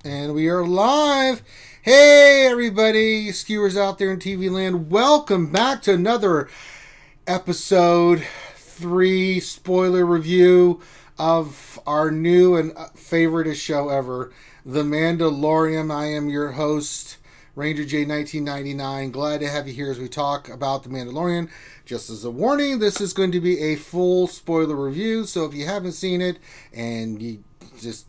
And we are live. Hey, everybody, skewers out there in TV land. Welcome back to another episode 3 spoiler review of our new and favorite show ever, The Mandalorian. I am your host, Ranger J 1999. Glad to have you here as we talk about The Mandalorian. Just as a warning, this is going to be a full spoiler review, so if you haven't seen it and you just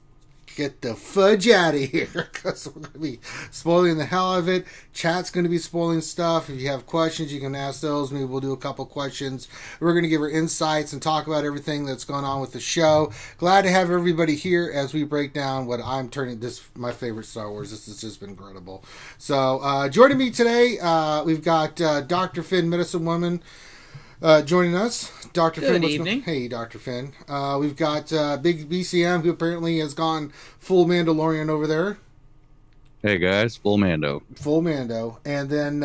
get the fudge out of here, because we're going to be spoiling the hell out of it. Chat's going to be spoiling stuff. If you have questions, you can ask those. Maybe we'll do a couple questions. We're going to give our insights and talk about everything that's going on with the show. Glad to have everybody here as we break down what I'm turning this my favorite Star Wars. This has just been incredible. So joining me today, we've got Dr. Finn, Medicine Woman, joining us. Dr. Good Finn, evening. Hey, Dr. Finn. We've got Big BCM, who apparently has gone full Mandalorian over there. Hey guys, full Mando. Full Mando. And then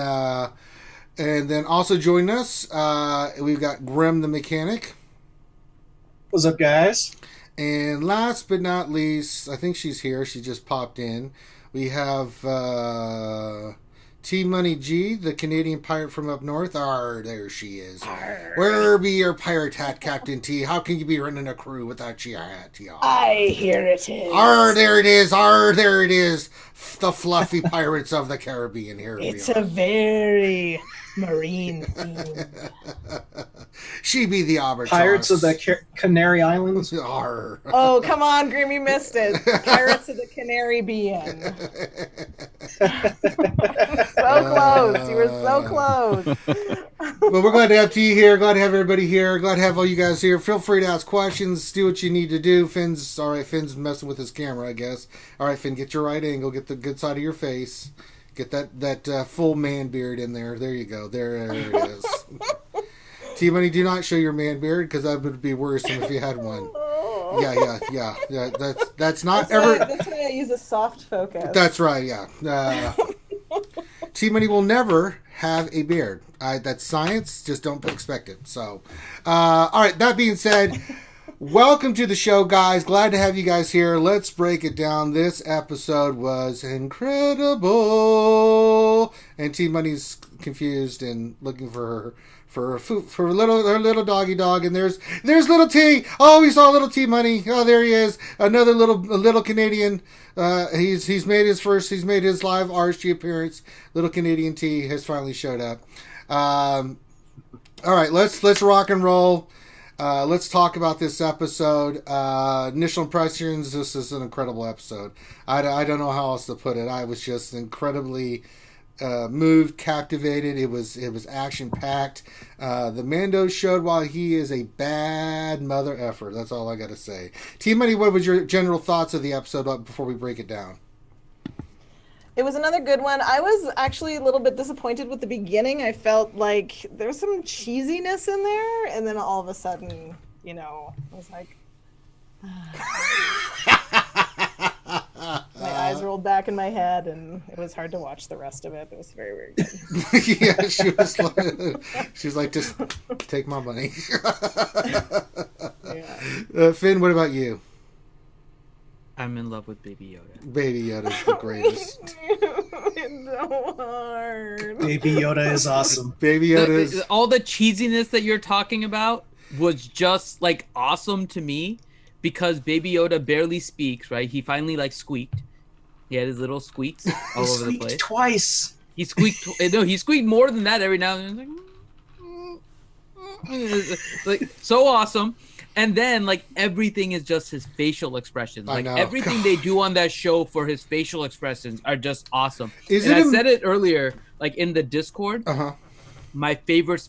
also joining us, we've got Grim the Mechanic. What's up, guys? And last but not least, I think she's here. She just popped in. We have T Money G, the Canadian pirate from up north. There she is. Arr. Where be your pirate hat, Captain T? How can you be running a crew without your hat? Here it is. There it is. There it is. The fluffy pirates of the Caribbean. Here it's we are. A very marine theme. She be the albatross. Pirates of the Canary Islands. Arr. Oh, come on, Grim, you missed it. Pirates of the Canary Bean. So close. You were so close. Well, we're glad to have T here. Glad to have everybody here. Glad to have all you guys here. Feel free to ask questions. Do what you need to do. Finn's messing with his camera, I guess. All right, Finn, get your right angle. Get the good side of your face. Get that full man beard in there. There you go. There it is. T-Money, do not show your man beard, because that would be worse than if you had one. Yeah. That's not that's why I use a soft focus. That's right, yeah. T-Money will never have a beard. That's science. Just don't expect it. So, all right, that being said, welcome to the show, guys. Glad to have you guys here. Let's break it down. This episode was incredible. And T-Money's confused and looking for her little doggy dog, and there's little T. Oh, we saw little T Money. Oh, there he is, another little Canadian. He's made his live RSG appearance. Little Canadian T has finally showed up. All right, let's rock and roll. Let's talk about this episode. Initial impressions. This is an incredible episode. I don't know how else to put it. I was just incredibly moved, captivated. It was action packed. The Mando showed why he is a bad mother effer. That's all I got to say. T Money, what was your general thoughts of the episode before we break it down? It was another good one. I was actually a little bit disappointed with the beginning. I felt like there was some cheesiness in there, and then all of a sudden, I was like, my eyes rolled back in my head, and it was hard to watch the rest of it. It was very, very good. Yeah, she was like, just take my money. Yeah. Finn, what about you? I'm in love with Baby Yoda. Baby Yoda's the greatest. It's so hard. Baby Yoda is awesome. Baby Yoda is... All the cheesiness that you're talking about was just like awesome to me, because Baby Yoda barely speaks, right? He finally squeaked. He had his little squeaks all over the place. Twice. He squeaked. No, he squeaked more than that every now and then. Like so awesome. And then everything is just his facial expressions. I know. Everything they do on that show for his facial expressions are just awesome. I said it earlier, in the Discord. Uh-huh. My favorite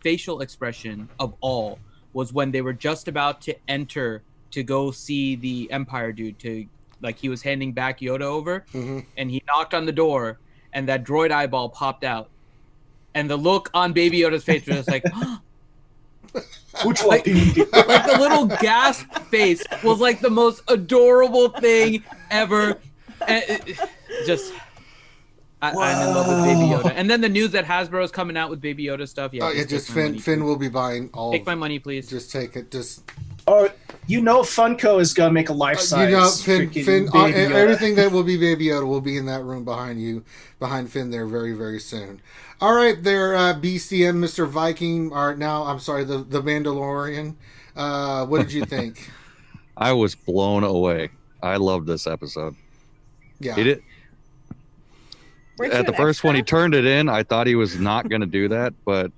facial expression of all was when they were just about to enter to go see the Empire dude to he was handing back Yoda over, mm-hmm. and he knocked on the door, and that droid eyeball popped out, and the look on Baby Yoda's face was just like, Which one? the little gasp face was the most adorable thing ever. And I'm in love with Baby Yoda. And then the news that Hasbro's coming out with Baby Yoda stuff. Yeah, Finn will be buying all. Take my money, please. Just take it. Just. Oh, Funko is gonna make a life size. Finn, Baby Yoda. everything that will be Baby Yoda will be in that room behind Finn there very, very soon. All right, there, BCM, Mr. Viking, the Mandalorian. What did you think? I was blown away. I loved this episode. Yeah. At the first when he turned it in, I thought he was not going to do that, but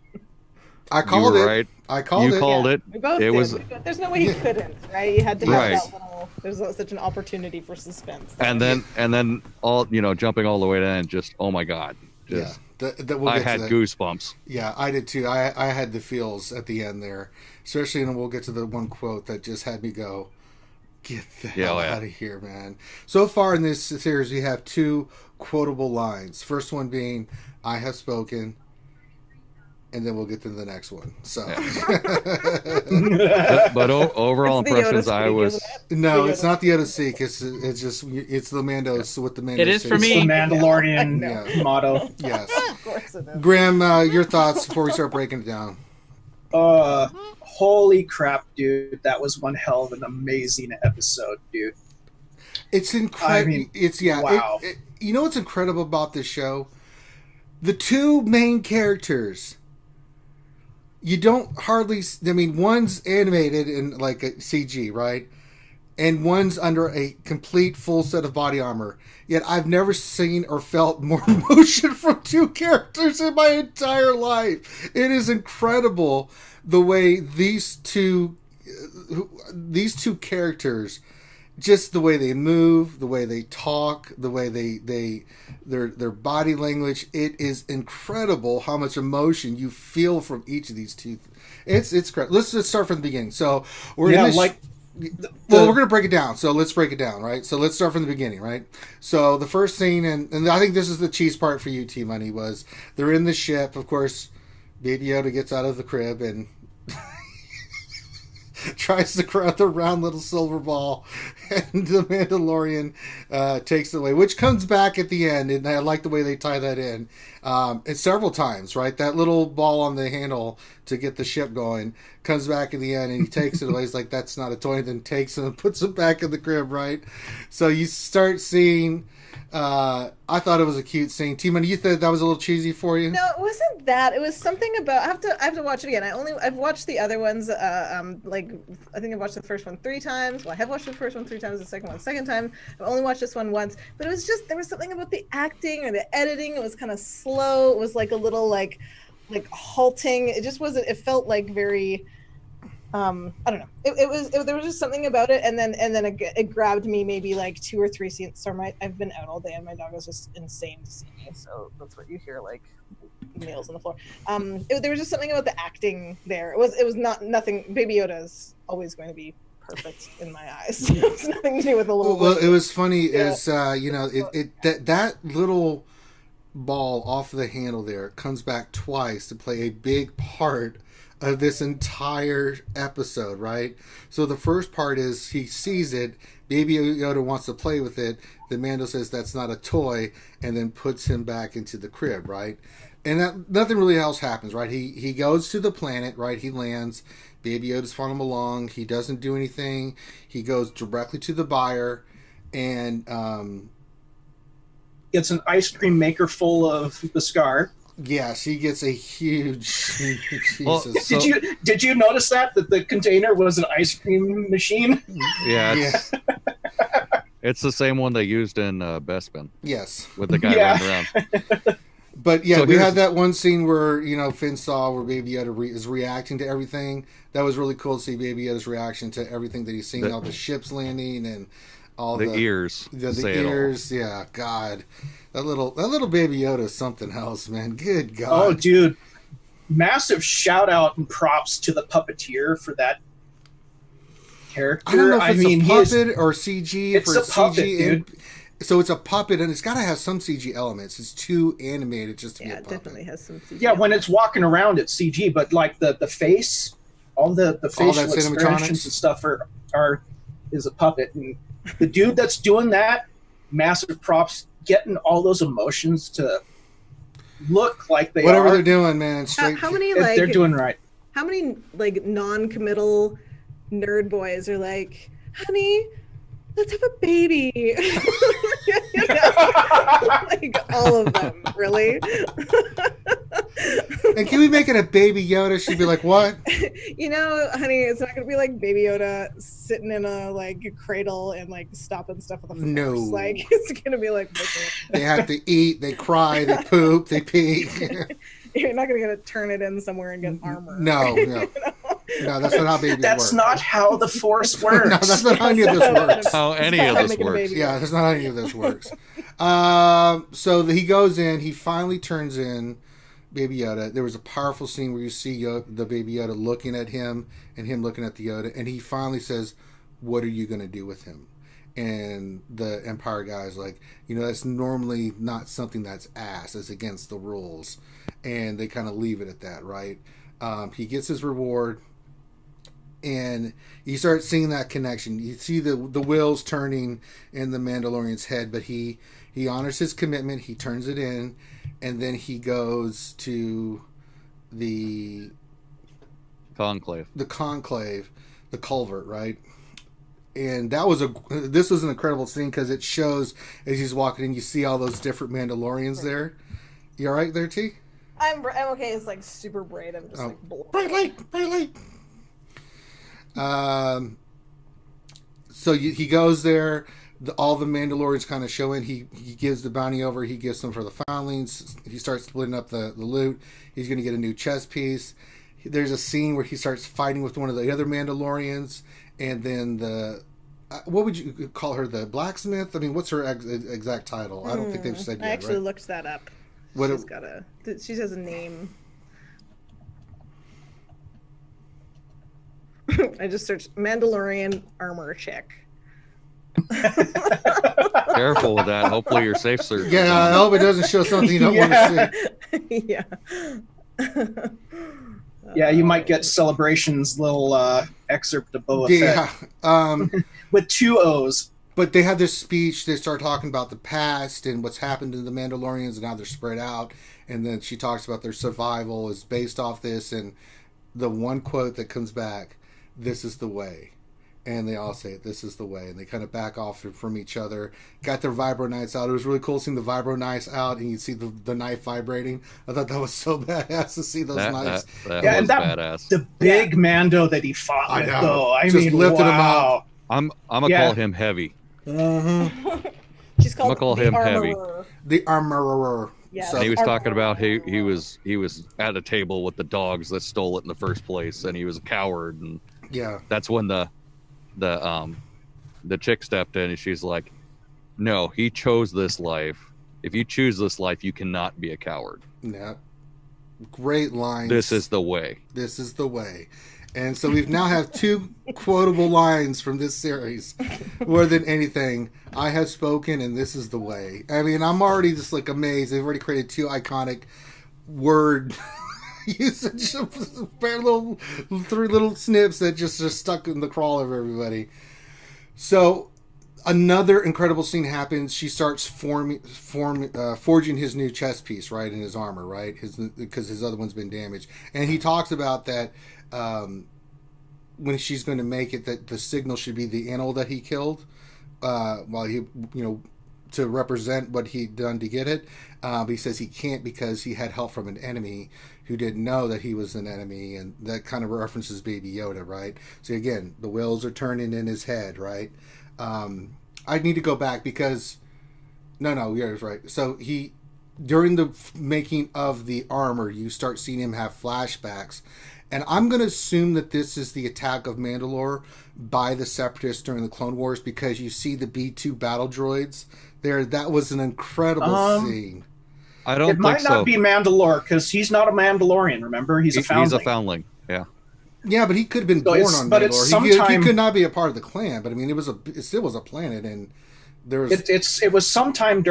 I called it. Right. I called it. You called it. We both it did. was. There's no way he couldn't, right? You had to have Right. that little. There's such an opportunity for suspense. And then all jumping all the way to the end, just oh my god, just I had goosebumps. Yeah, I did too. I had the feels at the end there, especially, and we'll get to the one quote that just had me go, "Get the hell out of here, man!" So far in this series, we have 2 quotable lines. First one being, "I have spoken," and then we'll get to the next one. So, but overall It's the impressions, Yoda I speak, was. isn't it? no, it's not the Yoda Seek. It's the Mandos with the Mandos. It is for It's me. the Mandalorian Yeah. motto. Yes, Of course it is. Graham, your thoughts before we start breaking it down. Holy crap, dude! That was one hell of an amazing episode, dude. It's incredible. I mean, wow. wow. You know what's incredible about this show? The 2 main characters. You don't hardly. I mean, one's animated in like a CG, right? And one's under a complete full set of body armor. Yet I've never seen or felt more emotion from 2 characters in my entire life. It is incredible the way these two characters, just the way they move, the way they talk, the way their body language. It is incredible how much emotion you feel from each of these 2. It's great. Let's start from the beginning. So we're in this. We're going to break it down. So let's break it down, right? So let's start from the beginning, right? So the first scene, and I think this is the cheese part for you, T-Money, was they're in the ship. Of course, Baby Yoda gets out of the crib and tries to grab the round little silver ball, and the Mandalorian takes it away, which comes back at the end, and I like the way they tie that in. And several times, right? That little ball on the handle to get the ship going comes back in the end, and he takes it away. He's like, that's not a toy, and then takes it and puts it back in the crib, right? So you start seeing... I thought it was a cute scene. T-Money, you thought that was a little cheesy for you? No, it wasn't that. It was something about. I have to watch it again. I've watched the other ones. Like I think I've watched the first one 3 times. Well, I have watched the first one 3 times. The second one, second time. I've only watched this one once. But it was just there was something about the acting or the editing. It was kind of slow. It was like a little like halting. It just wasn't. It felt like very. I don't know. There was just something about it, and then it grabbed me maybe like 2 or 3 scenes. Sorry, I've been out all day, and my dog is just insane to see me. So that's what you hear, like nails on the floor. There was just something about the acting there. It was nothing. Baby Yoda is always going to be perfect in my eyes. It's nothing to do with a little. Well, it was funny as that little ball off the handle there comes back twice to play a big part of this entire episode, right? So the first part is he sees it, Baby Yoda wants to play with it, the Mando says that's not a toy, and then puts him back into the crib, right? And that nothing really else happens, right? He goes to the planet, right? He lands, Baby Yoda's following him along, he doesn't do anything, he goes directly to the buyer, and gets an ice cream maker full of Beskar. yes, he gets a huge Jesus. Well, Did you notice that the container was an ice cream machine? Yeah, it's the same one they used in Bespin Yes. with the guy running around. But yeah, So we here's- had that one scene where Finn saw where Baby Yoda is reacting to everything. That was really cool to see Baby Yoda's reaction to everything that he's seen, all the ships landing and all The ears. the say it all. ears. Yeah, God, that little Baby Yoda is something else, man. Good God. Oh, dude. Massive shout out and props to the puppeteer for that character. I don't know if it's a he puppet or CG. It's for a puppet, CG dude. So it's a puppet, and it's got to have some CG elements. It's too animated just to be a it puppet. definitely has some. CGI. Yeah, when it's walking around, it's CG, but like the face, all the facial that expressions animatronics? and stuff is a puppet. And the dude that's doing that, massive props, getting all those emotions to look like they Whatever are. they're doing, man. Straight. How many They're doing right. How many like non-committal nerd boys are like, honey, let's have a baby. You know? Like all of them, really. And can we make it a Baby Yoda? She'd be like, what? You know, honey, it's not gonna be like Baby Yoda sitting in a like cradle and like stopping stuff with the force. No. Like it's gonna be like They have to eat, they cry, they poop, they pee. you're not gonna turn it in somewhere and get armor. No. You know? No, that's not how babies That's work. not how the Force works. No, that's not how any of this works. How any of this works. Yeah, that's not how any of this works. So he goes in, he finally turns in Baby Yoda. There was a powerful scene where you see the Baby Yoda looking at him and him looking at the Yoda, and he finally says, what are you going to do with him? And the Empire guy's like, that's normally not something that's asked. It's against the rules. And they kind of leave it at that, right? He gets his reward, and you start seeing that connection. You see the wheels turning in the Mandalorian's head, but he honors his commitment. He turns it in, and then he goes to the Conclave, the culvert, right? And this was an incredible scene because it shows as he's walking in, you see all those different Mandalorians there. You all right there, T? I'm okay. It's like super bright. I'm just like bright light. So he goes there. All the Mandalorians kind of show in. He gives the bounty over. He gives them for the foundlings. He starts splitting up the loot. He's going to get a new chess piece. There's a scene where he starts fighting with one of the other Mandalorians, and then what would you call her? The blacksmith? I mean, what's her exact title? I don't think they've said yet. I actually right? looked that up. She has a name. I just searched Mandalorian armor chick. Careful with that. Hopefully you're safe search. Yeah, I hope it doesn't show something you don't want to see. Yeah. Yeah, you might get Celebration's little excerpt of Boba Fett. With 2 O's. But they have this speech. They start talking about the past and what's happened to the Mandalorians and how they're spread out. And then she talks about their survival is based off this. And the one quote that comes back, this is the way. And they all say it, this is the way. And they kind of back off from each other. Got their vibro knives out. It was really cool seeing the vibro knives out and you see the knife vibrating. I thought that was so badass to see those knives. That yeah, was badass. The big Mando that he fought with, though. I just mean, lifted him wow. up. I'm gonna call him heavy. Mm-hmm. She's called I'm gonna call him heavy. The armorer. Yeah. So, And he was talking about he was at a table with the dogs that stole it in the first place, and he was a coward, and yeah, that's when the chick stepped in, and she's like, "No, he chose this life. If you choose this life, you cannot be a coward." yeah. Great lines. This is the way. This is the way. And so we now have 2 quotable lines from this series. More than anything, I have spoken and this is the way. I mean, I'm already just like amazed. They've already created 2 iconic word usage of 3 little snips that just are stuck in the crawl of everybody. So another incredible scene happens. She starts forging his new chest piece, right, in his armor, right, because his other one's been damaged. And he talks about that when she's going to make it, that the signal should be the animal that he killed, while he, to represent what he'd done to get it. But he says he can't because he had help from an enemy who didn't know that he was an enemy, and that kind of references Baby Yoda, right? So again, the wheels are turning in his head, right? I need to go back because you're right. So during the making of the armor, you start seeing him have flashbacks, and I'm going to assume that this is the attack of Mandalore by the Separatists during the Clone Wars, because you see the B-2 battle droids there. That was an incredible scene. I don't think so. It might not be Mandalore, because he's not a Mandalorian, remember? He's a foundling. He's a foundling, yeah. Yeah, but he could have been born on Mandalore. He could not be a part of the clan, but I mean, it still was a planet, and there was. It was sometime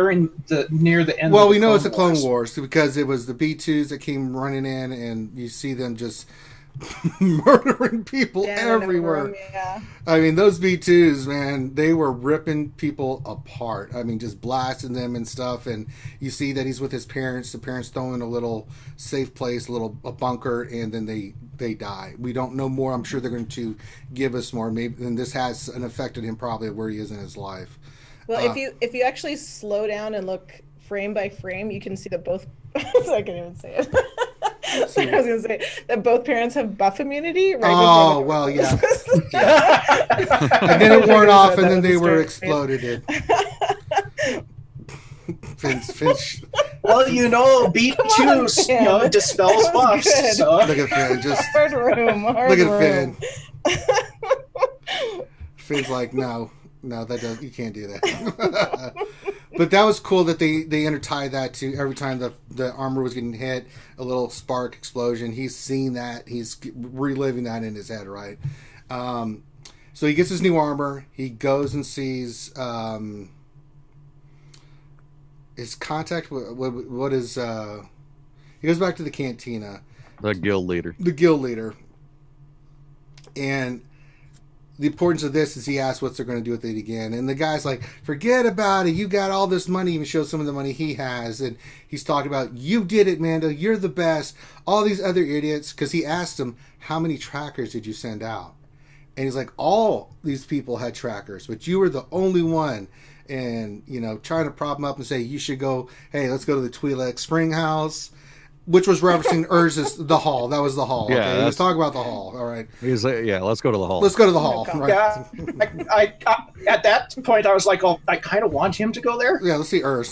near the end. Well, of we the know it's the Clone Clone Wars because it was the B2s that came running in, and you see them just murdering people everywhere. Yeah. I mean, those B2s, man, they were ripping people apart. I mean, just blasting them and stuff. And you see that he's with his parents. The parents throw in a little safe place, a bunker, and then they they die. We don't know more. I'm sure they're going to give us more. Maybe, and this has an effect on him probably where he is in his life. Well, if you actually slow down and look frame by frame, you can see that both. I can't even say it. I was going to say that both parents have buff immunity. Right? Oh well, yeah. And then it wore off, and then they were exploded. Finch. Well, beat two, dispels buffs. So. Look at Finn. Just hard room. Look at Finn. Finn's like, no, you can't do that. But that was cool that they intertied that to every time the armor was getting hit, a little spark explosion. He's seeing that. He's reliving that in his head, right? So he gets his new armor. He goes and sees his contact. What is? He goes back to the cantina. The guild leader. And the importance of this is he asks what they're going to do with it again. And the guy's like, forget about it. You got all this money. Even shows some of the money he has. And he's talking about, you did it, Mando. You're the best. All these other idiots. Because he asked him, how many trackers did you send out? And he's like, all these people had trackers. But you were the only one. And, trying to prop him up and say, you should go, hey, let's go to the Twi'lek Spring House. Which was referencing Urz's the hall. That was the hall. Yeah, okay? Let's talk about the hall. All right. He's like, yeah, let's go to the hall. Let's go to the hall. Right. Yeah. I at that point I was like, oh, I kind of want him to go there. Yeah, let's see Urz.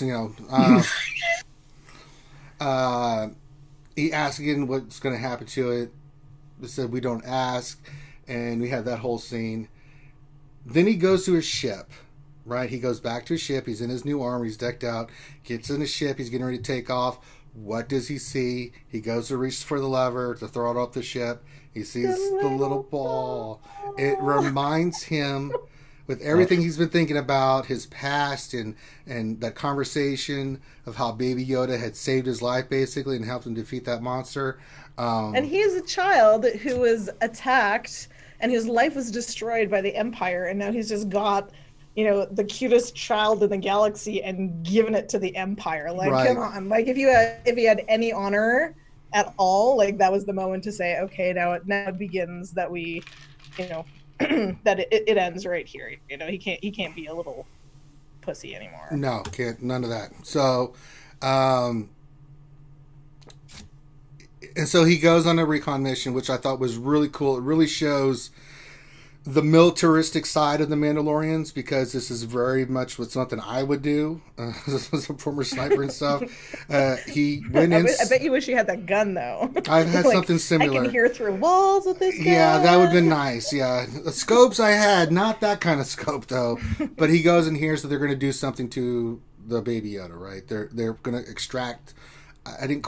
He asked again what's going to happen to it. They said we don't ask, and we had that whole scene. Then he goes to his ship. Right. He goes back to his ship. He's in his new armor. He's decked out. Gets in his ship. He's getting ready to take off. What does he see? He goes to reach for the lever to throw it off the ship. He sees the little ball. It reminds him, with everything he's been thinking about, his past and that conversation of how Baby Yoda had saved his life, basically, and helped him defeat that monster. And he is a child who was attacked, and his life was destroyed by the Empire, and now he's just got... the cutest child in the galaxy and given it to the Empire. Like, right. Come on. Like, if he had any honor at all, like, that was the moment to say, okay, now it begins that we, that it ends right here. He can't be a little pussy anymore. No, can't. None of that. So, and so he goes on a recon mission, which I thought was really cool. It really shows the militaristic side of the Mandalorians, because this is very much something I would do. This was a former sniper and stuff. He went in. I bet you wish you had that gun, though. I've had something similar. I can hear through walls with this gun. Yeah, that would have been nice. Yeah, the scopes I had, not that kind of scope though. But he goes in here, so they're going to do something to the Baby Yoda, right? They're going to extract. I can't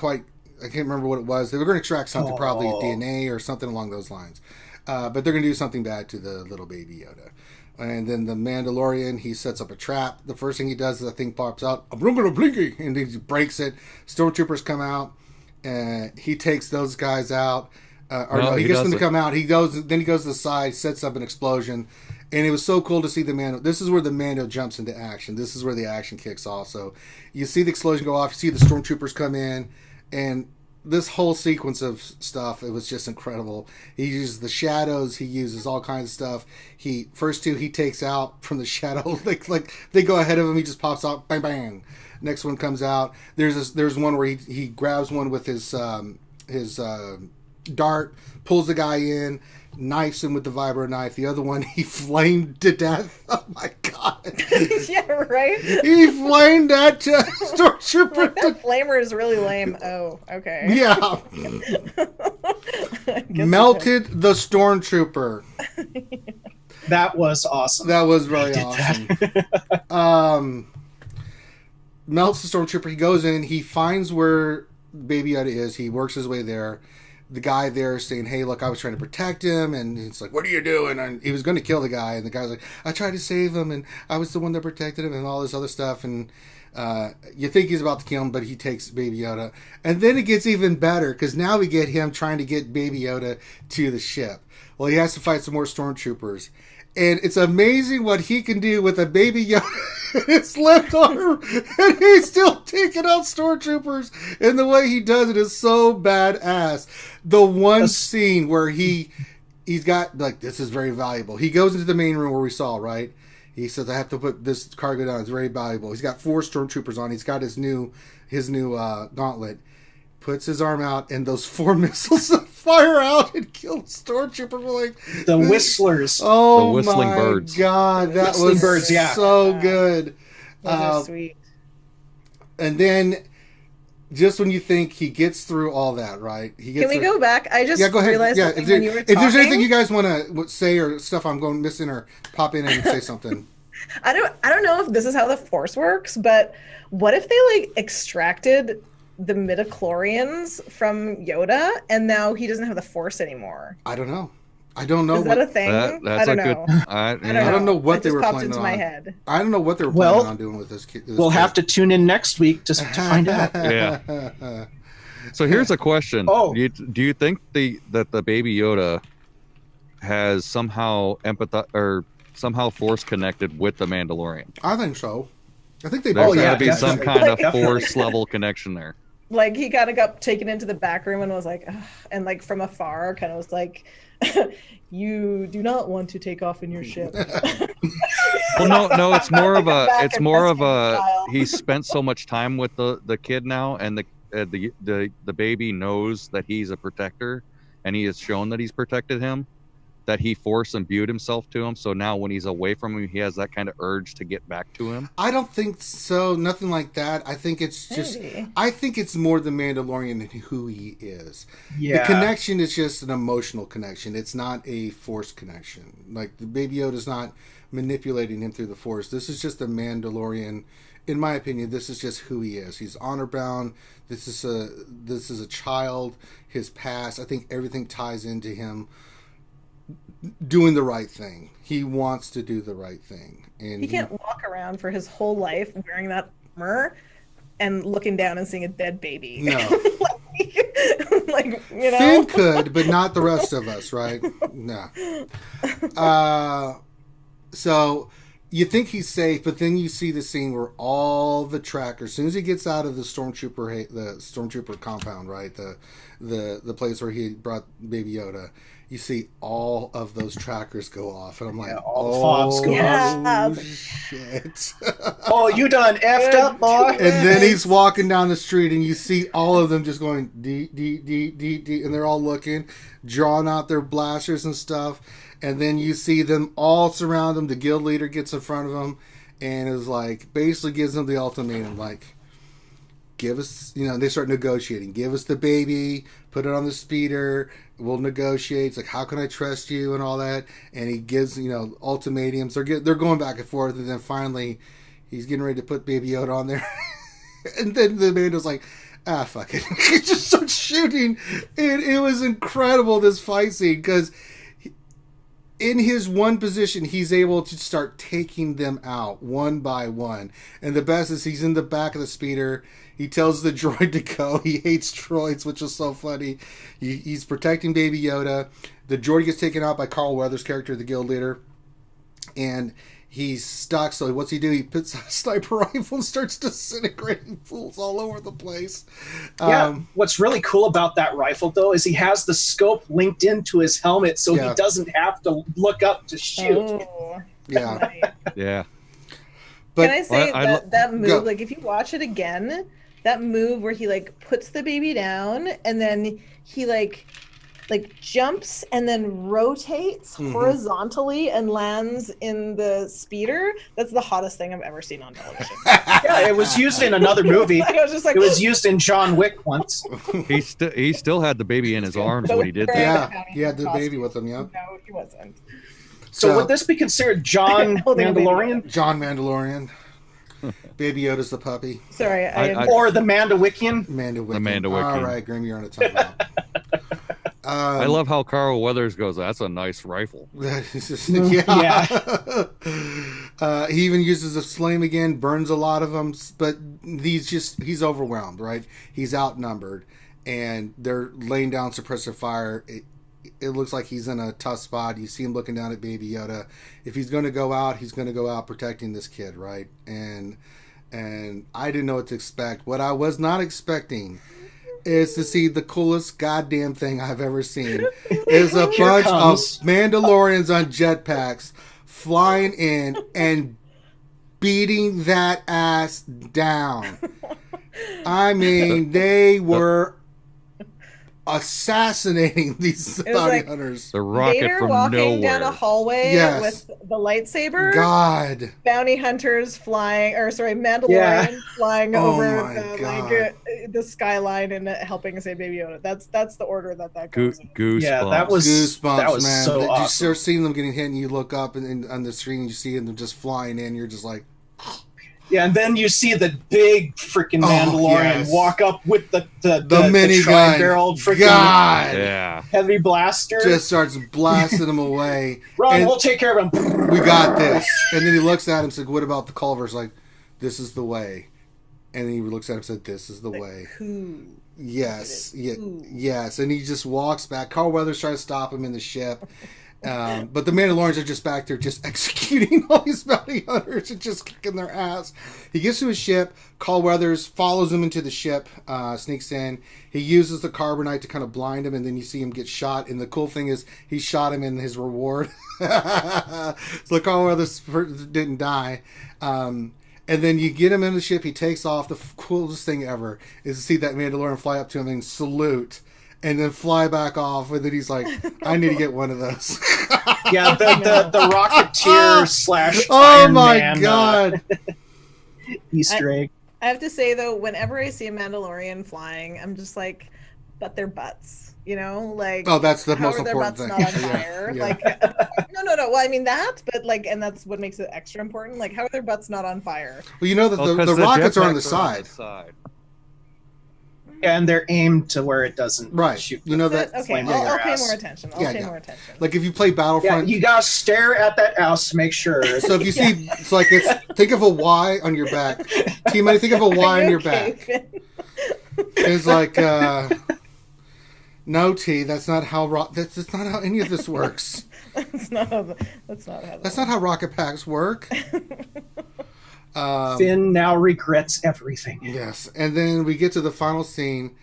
remember what it was. They were going to extract something, probably DNA or something along those lines. But they're going to do something bad to the little Baby Yoda. And then the Mandalorian, he sets up a trap. The first thing he does is the thing pops out, and he breaks it. Stormtroopers come out. He takes those guys out. He gets them to come out. Then he goes to the side, sets up an explosion. And it was so cool to see the Mando. This is where the Mando jumps into action. This is where the action kicks off. So you see the explosion go off. You see the Stormtroopers come in. And this whole sequence of stuff, it was just incredible. He uses the shadows. He uses all kinds of stuff. He takes out from the shadow. like they go ahead of him. He just pops out. Bang, bang. Next one comes out. There's one where he grabs one with his dart, pulls the guy in, knifes him with the vibro knife. The other one, he flamed to death. Oh my god. Yeah, right? He flamed that stormtrooper. Like, that flamer is really lame. Oh, okay. Yeah. Melted the stormtrooper. That was awesome. That was really awesome. Melts the stormtrooper. He goes in. He finds where Baby Yoda is. He works his way there. The guy there is saying, hey, look, I was trying to protect him. And he's like, what are you doing? And he was going to kill the guy. And the guy's like, I tried to save him. And I was the one that protected him and all this other stuff. And you think he's about to kill him, but he takes Baby Yoda. And then it gets even better, because now we get him trying to get Baby Yoda to the ship. Well, he has to fight some more stormtroopers. And it's amazing what he can do with a Baby Yoda in his left arm. And he's still taking out stormtroopers. And the way he does it is so badass. The one scene where he's got, like, this is very valuable. He goes into the main room where we saw, right? He says, I have to put this cargo down. It's very valuable. He's got 4 stormtroopers on. He's got his new gauntlet. Puts his arm out, and those 4 missiles fire out and kill the stormtrooper. We're like, The whistlers. oh The whistling my birds. god, that Whistling was birds, yeah. so good. Those are sweet. And then, just when you think he gets through all that, right? Can we go back? I just Go ahead. realized Yeah, something when you were if there's anything talking. you guys want to say or stuff I'm going missing or pop in and say something. I don't know if this is how the Force works, but what if they like extracted the midichlorians from Yoda and now he doesn't have the Force anymore? I don't know. I don't know. Is that a thing? That's I a don't good. know. I don't know what It they just were popped planning into on. my head. I don't know what they were Well, planning on doing with this kid. We'll have to tune in next week to find out. Yeah. So here's a question. Oh. Do you think that the Baby Yoda has somehow force connected with the Mandalorian? I think so. I think they There's both got to yeah, be some definitely. kind of Definitely. force level connection there. Like he kind of got taken into the back room and was like, ugh, and like from afar, kind of was like, "You do not want to take off in your ship." Well, no, it's more of Come a, back it's and more of rescue the a. child. He's spent so much time with the kid now, and the baby knows that he's a protector, and he has shown that he's protected him, that he force imbued himself to him. So now when he's away from him, he has that kind of urge to get back to him. I don't think so. Nothing like that. I think it's just. Maybe. I think it's more the Mandalorian and who he is. Yeah. The connection is just an emotional connection. It's not a force connection. Like the Baby Yoda's not manipulating him through the force. This is just a Mandalorian. In my opinion, this is just who he is. He's honor bound. This is a child. His past. I think everything ties into him doing the right thing. He wants to do the right thing, and He can't walk around for his whole life wearing that armor and looking down and seeing a dead baby. No. like you know. Finn could, but not the rest of us, right? No. So you think he's safe, but then you see the scene where all the trackers, as soon as he gets out of the stormtrooper compound, right, the place where he brought Baby Yoda, you see all of those trackers go off, and I'm like, Yeah, all the fobs go off. oh shit! Oh, you done effed up, boy. And then he's walking down the street, and you see all of them just going D D D D D, and they're all looking, drawing out their blasters and stuff. And then you see them all surround him. The guild leader gets in front of him, and is like basically gives them the ultimatum, like, give us, they start negotiating. Give us the baby, put it on the speeder. We'll negotiate. It's like, how can I trust you and all that? And he gives, ultimatums. They're going back and forth, and then finally, he's getting ready to put Baby Yoda on there, and then the man was like, fuck it. He just starts shooting, and it was incredible, this fight scene, because in his one position, he's able to start taking them out one by one. And the best is he's in the back of the speeder. He tells the droid to go. He hates droids, which is so funny. He's protecting Baby Yoda. The droid gets taken out by Carl Weathers' character, the guild leader. And he's stuck. So what's he do? He puts a sniper rifle and starts disintegrating fools all over the place. Yeah. What's really cool about that rifle, though, is he has the scope linked into his helmet, so Yeah. he doesn't have to look up to shoot. Oh, Yeah. right. Yeah. But Can I say I that move? Go. Like, if you watch it again, that move where he like puts the baby down and then he like jumps and then rotates Mhm. horizontally and lands in the speeder. That's the hottest thing I've ever seen on television. Yeah, it was used in another movie. I was just like, It was used in John Wick once. He still had the baby in his arms when he did that. Yeah, he had the baby with him, yeah. No, he wasn't. So would this be considered John Holding a baby. Mandalorian John Mandalorian. Baby Yoda's the puppy. Sorry, I- or the Mandawikian? Mandawikian. The Mandawikian. All right, Grim, you're on a timeout. I love how Carl Weathers goes, that's a nice rifle. Yeah. He even uses a flame again, burns a lot of them, but he's overwhelmed, right? He's outnumbered, and they're laying down suppressive fire. it looks like he's in a tough spot. You see him looking down at Baby Yoda. If he's going to go out, he's going to go out protecting this kid, right? And I didn't know what to expect. What I was not expecting is to see the coolest goddamn thing I've ever seen. Is a bunch of Mandalorians on jetpacks flying in and beating that ass down. I mean, they were assassinating these bounty hunters. The rocket Vader from walking nowhere. down a hallway with the lightsaber. God. Bounty hunters flying, Mandalorian flying over the skyline and helping save Baby Yoda. That's the order that goes in. Goosebumps. Yeah, that was Man. so awesome. You start seeing them getting hit, and you look up and on the screen, and you see them just flying in. You're just like, yeah, and then you see the big freaking Mandalorian walk up with the minigun, barreled freaking Yeah. heavy blaster. Just starts blasting them away. Run, we'll take care of him. We got this. And then he looks at him and said, "What about the Culvers?" Like, this is the way. And then he looks at him and said, "This is the way." Yes, yes. And he just walks back. Carl Weathers tries to stop him in the ship. But the Mandalorians are just back there just executing all these bounty hunters and just kicking their ass. He gets to his ship. Carl Weathers follows him into the ship, sneaks in. He uses the carbonite to kind of blind him, and then you see him get shot. And the cool thing is he shot him in his reward. So Carl Weathers didn't die. And then you get him in the ship. He takes off. The coolest thing ever is to see that Mandalorian fly up to him and salute. And then fly back off, and then he's like, "I need to get one of those." Yeah, the Rocketeer / oh Iron my Man, god! Easter egg. I have to say though, whenever I see a Mandalorian flying, I'm just like, but their butts, like. Oh, that's the how most are their important butts thing. not on fire? Yeah. Like, no. Well, I mean that, but like, and that's what makes it extra important. Like, how are their butts not on fire? Well, you know that the rockets are on the side. And they're aimed to where it doesn't shoot. You know that. Okay, I'll pay more attention. I'll pay more attention. Like if you play Battlefront, you gotta stare at that ass to make sure. So if you see, it's like think of a Y on your back. T-Money, think of a Y on your back. It's like, no, T. That's not how that's not how any of this works. That's not how rocket packs work. Finn now regrets everything. Yes, and then we get to the final scene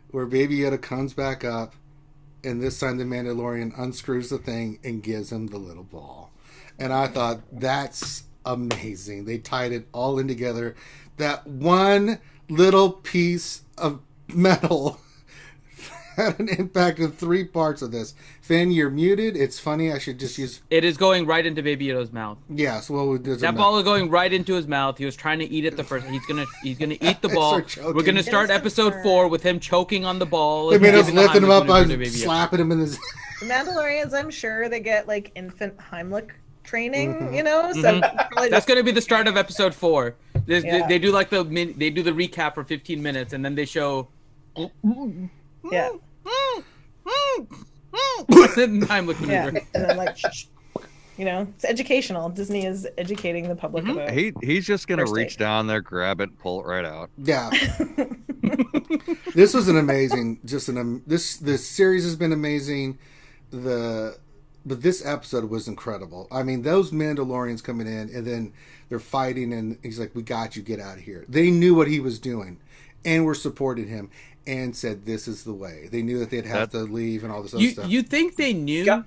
where Baby Yoda comes back up, and this time the Mandalorian unscrews the thing and gives him the little ball. And I thought, that's amazing. They tied it all in together. That one little piece of metal had an impact in 3 parts of this. Finn, you're muted. It's funny. I should just use. It is going right into Baby Yoda's mouth. Yes. Well, that ball is going right into his mouth. He was trying to eat it the first. He's gonna eat the ball. We're gonna start episode 4 with him choking on the ball. I mean, us lifting him up by slapping him in his. The Mandalorians, I'm sure they get like infant Heimlich training. So that's gonna be the start of episode 4. They do like they do the recap for 15 minutes and then they show. Yeah. Heimlich maneuver. And then it's educational. Disney is educating the public about. He's just gonna reach down there, grab it, and pull it right out. Yeah. This was an amazing. This series has been amazing. But this episode was incredible. I mean, those Mandalorians coming in and then they're fighting, and he's like, "We got you. Get out of here." They knew what he was doing, and were supporting him. And said, "This is the way." They knew that they'd have to leave and all this other stuff. You think they knew?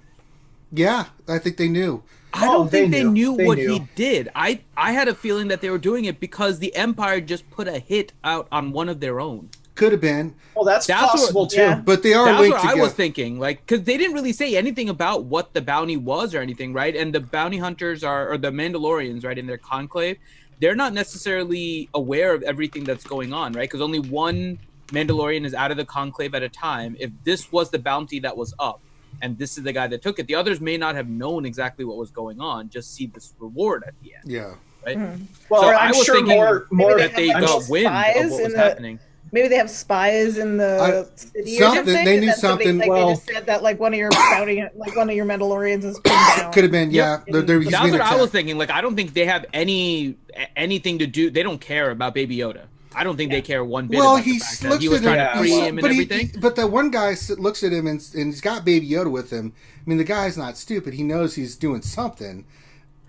Yeah, I think they knew. I don't think they knew what he did. I had a feeling that they were doing it because the Empire just put a hit out on one of their own. Could have been. Well, that's possible too. Yeah. But they are That's linked what together. I was thinking, because they didn't really say anything about what the bounty was or anything, right? And the bounty hunters or the Mandalorians, right, in their conclave, they're not necessarily aware of everything that's going on, right? Because only one Mandalorian is out of the conclave at a time. If this was the bounty that was up and this is the guy that took it, the others may not have known exactly what was going on, just see this reward at the end. Yeah. Right? Mm-hmm. Well, so I'm I was sure thinking more that they got wind of what was happening. Maybe they have spies in the city or something. They knew something. They just said that one of your bounty, one of your Mandalorians is pinned down. Could have been, yeah. That's what I was thinking. I don't think they have anything to do. They don't care about Baby Yoda. I don't think they care one bit Well, about he the fact that looks he was at trying him- to free well, him and everything. But that one guy looks at him and he's got Baby Yoda with him. I mean, the guy's not stupid. He knows he's doing something.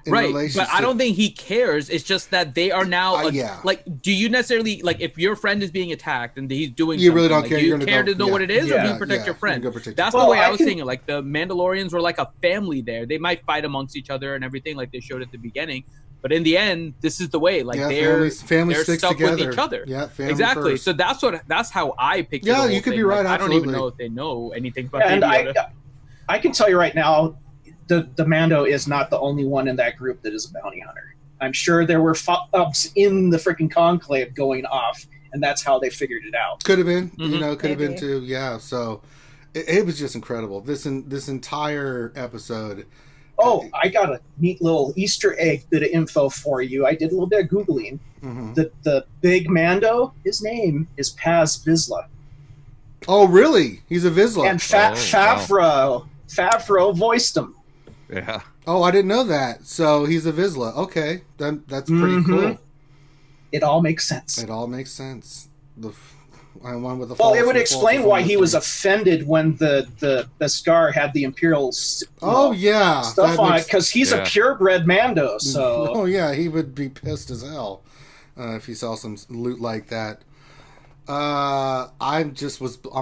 Right, but I don't think he cares. It's just that they are now yeah. like, do you necessarily like if your friend is being attacked and he's doing You really something, don't care. do you You're gonna care go- to know yeah. what it is, or do Yeah, you protect your friend? You're gonna protect That's your the Well, way I I was can- thinking. Like the Mandalorians were like a family there. They might fight amongst each other and everything, like they showed at the beginning. But in the end, this is the way. Like family they're sticks stuck together with each other. Yeah, family Exactly. first. So that's how I picture. Yeah, the whole you could be thing. right, Like, I don't even absolutely. know if they know anything about And Baby Yoda. I can tell you right now, the Mando is not the only one in that group that is a bounty hunter. I'm sure there were ups in the freaking conclave going off, and that's how they figured it out. Could have been, Mhm. could have been Maybe. too. Yeah, so it was just incredible. This entire episode. Oh, I got a neat little Easter egg bit of info for you. I did a little bit of Googling. Mhm. The big Mando, his name is Paz Vizsla. Oh, really? He's a Vizsla. And wow. Favreau voiced him. Yeah. Oh, I didn't know that. So he's a Vizsla. Okay, that's pretty Mhm. cool. It all makes sense. It all makes sense. I won with the. Well, false it would and explain false why and he false. was offended when the Beskar had the Imperial Oh yeah, stuff that on it, makes- because he's Yeah. a purebred Mando. So Oh yeah, he would be pissed as hell if he saw some loot like that. I'm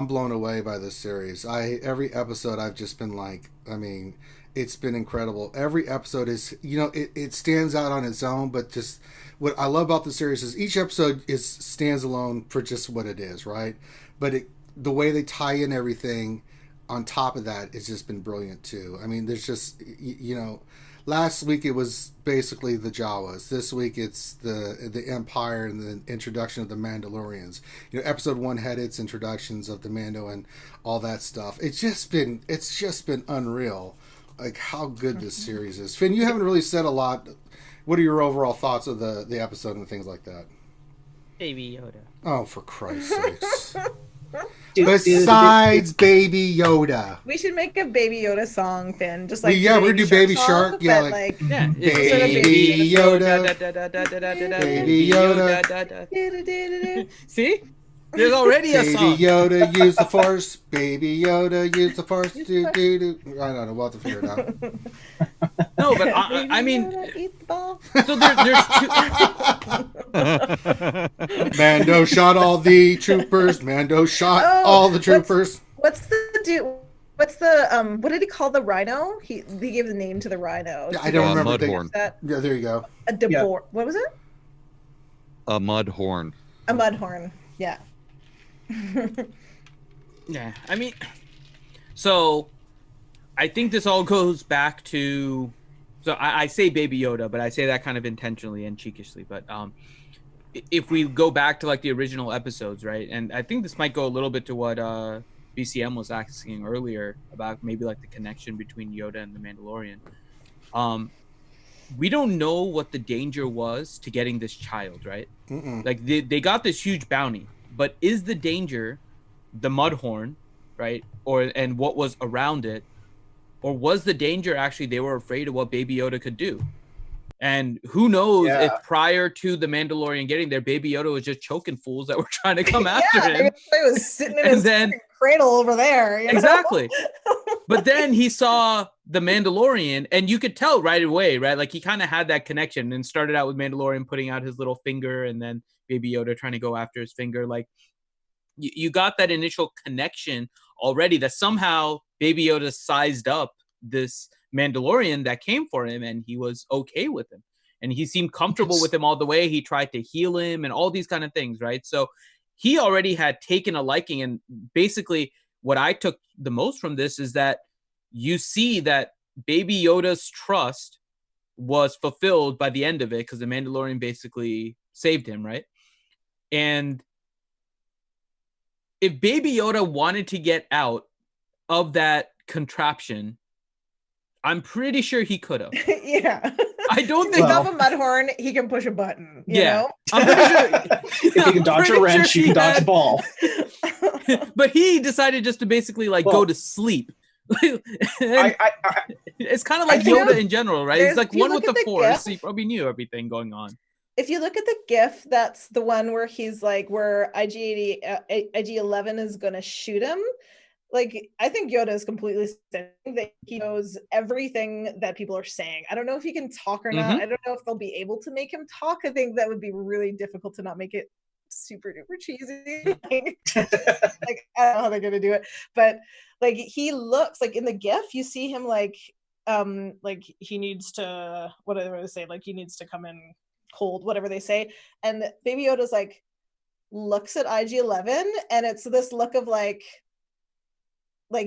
blown away by this series. Every episode I've just been like, I mean, it's been incredible. Every episode is, it stands out on its own, but just what I love about the series is each episode stands alone for just what it is, right? But the way they tie in everything on top of that has just been brilliant too. I mean, there's just, last week it was basically the Jawas. This week it's the Empire and the introduction of the Mandalorians. Episode 1 had its introductions of the Mando and all that stuff. It's just been unreal, like how good this series is. Finn, you haven't really said a lot. What are your overall thoughts of the episode and things like that? Baby Yoda. Oh, for Christ's sakes! Dude, Besides Baby Yoda. We should make a Baby Yoda song, Finn. Just like Yeah, the we're gonna do Baby song, Shark. Yeah, but, like Yeah, Baby Yoda. Baby Yoda. Yoda. See, there's already a Baby song. Yoda, use the Force. Baby Yoda, use the Force. Do. I don't know. We'll have to figure it out. No, but I mean, Yoda, eat the ball. so there's two. Mando shot all the troopers. Mando shot all the troopers. What's the dude? What's the what did he call the rhino? He gave the name to the rhino. Yeah, I don't remember. Mudhorn. That Yeah, there you go. a debor. What was it? A Mudhorn. A mudhorn. Yeah. Yeah, I mean, so I think this all goes back to. So I say Baby Yoda, but I say that kind of intentionally and cheekishly. But if we go back to like the original episodes, right? And I think this might go a little bit to what BCM was asking earlier about maybe like the connection between Yoda and the Mandalorian. We don't know what the danger was to getting this child, right? Mm-mm. Like they got this huge bounty, but is the danger the Mudhorn, right? And what was around it? Or was the danger actually they were afraid of what Baby Yoda could do? And who knows Yeah. if prior to the Mandalorian getting there, Baby Yoda was just choking fools that were trying to come after yeah, him. he was sitting in And his then- freaking cradle over there. You know? Exactly. But then he saw the Mandalorian, and you could tell right away, right? Like he kind of had that connection and started out with Mandalorian putting out his little finger and then Baby Yoda trying to go after his finger. Like you got that initial connection already that somehow Baby Yoda sized up this Mandalorian that came for him and he was okay with him. And he seemed comfortable with him all the way. He tried to heal him and all these kind of things, right? So he already had taken a liking. And basically what I took the most from this is that you see that Baby Yoda's trust was fulfilled by the end of it because the Mandalorian basically saved him, right? And if Baby Yoda wanted to get out of that contraption, I'm pretty sure he could have. Yeah. I don't Pick think. up a mudhorn, he can push a button. You Yeah. know? I'm pretty sure. If you can dodge a wrench, you can dodge a ball. But he decided just to basically like go Well, to sleep. I It's kind of I like think Yoda in general, right? He's like if you one with look the at the Force. GIF- He probably knew everything going on. if you look at the GIF, that's the one where he's like, where IG-11 is going to shoot him. Like, I think Yoda is completely saying that he knows everything that people are saying. I don't know if he can talk or not. I don't know if they'll be able to make him talk. I think that would be really difficult to not make it super duper cheesy. Like, I don't know how they're going to do it. But, like, he looks, like, in the GIF, you see him, like he needs to, whatever they say, like, he needs to come in cold, whatever they say. And Baby Yoda's, like, looks at IG-11, and it's this look of, like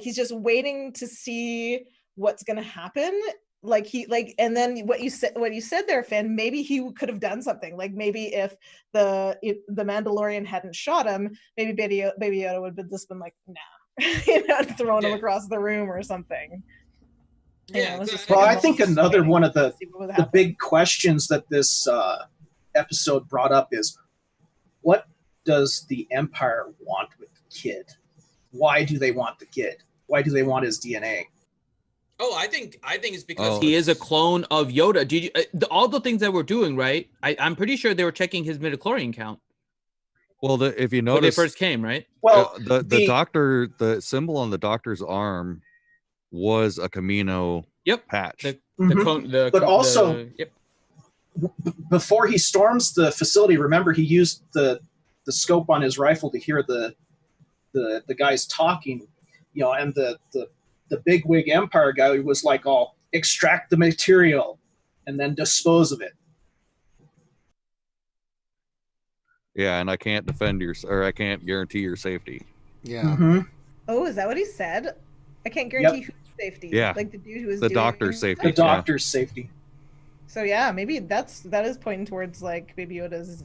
he's just waiting to see what's gonna happen. Like, he, like, and then what you said there, Finn, maybe he could have done something. Like, maybe if the Mandalorian hadn't shot him, maybe Baby Yoda would have just been like, nah, you know, thrown him across the room or something. Yeah. Well, I think another one of the big questions that this episode brought up is, what does the Empire want with the kid? Why do they want the kid? Why do they want his DNA? Oh, I think it's because he is a clone of Yoda. Did you all the things that we're doing, right? I'm pretty sure they were checking his midichlorian count. Well, if you notice, when they first came, right? Well, the doctor, the symbol on the doctor's arm was a Camino patch. But also, before he storms the facility, remember, he used the scope on his rifle to hear the guys talking, you know, and the bigwig Empire guy was like, "I'll extract the material and then dispose of it." Yeah, and I can't I can't guarantee your safety. Yeah. Oh, is that what he said? I can't guarantee whose safety. Yeah, like the dude who was the doctor's safety. The doctor's safety. So yeah, maybe that is pointing towards, like, Baby Yoda's